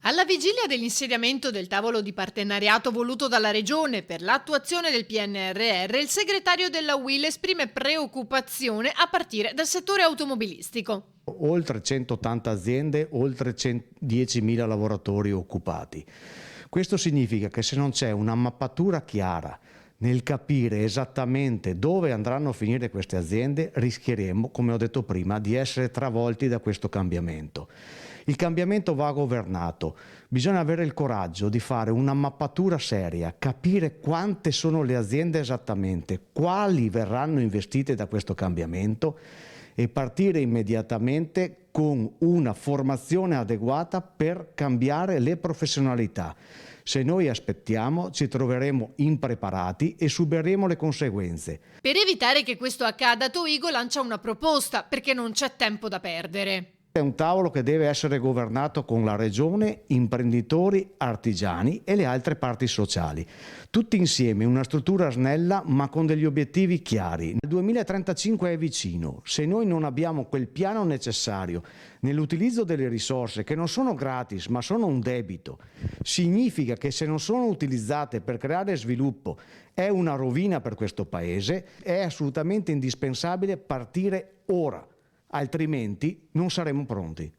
Alla vigilia dell'insediamento del tavolo di partenariato voluto dalla Regione per l'attuazione del PNRR, il segretario della UIL esprime preoccupazione a partire dal settore automobilistico. Oltre 180 aziende, oltre 10.000 lavoratori occupati. Questo significa che se non c'è una mappatura chiara nel capire esattamente dove andranno a finire queste aziende, rischieremo, come ho detto prima, di essere travolti da questo cambiamento. Il cambiamento va governato, bisogna avere il coraggio di fare una mappatura seria, capire quante sono le aziende esattamente, quali verranno investite da questo cambiamento e partire immediatamente con una formazione adeguata per cambiare le professionalità. Se noi aspettiamo ci troveremo impreparati e subiremo le conseguenze. Per evitare che questo accada, Toigo lancia una proposta perché non c'è tempo da perdere. È un tavolo che deve essere governato con la Regione, imprenditori, artigiani e le altre parti sociali. Tutti insieme, una struttura snella ma con degli obiettivi chiari. Il 2035 è vicino. Se noi non abbiamo quel piano necessario nell'utilizzo delle risorse, che non sono gratis ma sono un debito, significa che se non sono utilizzate per creare sviluppo è una rovina per questo Paese, è assolutamente indispensabile partire ora. Altrimenti non saremo pronti.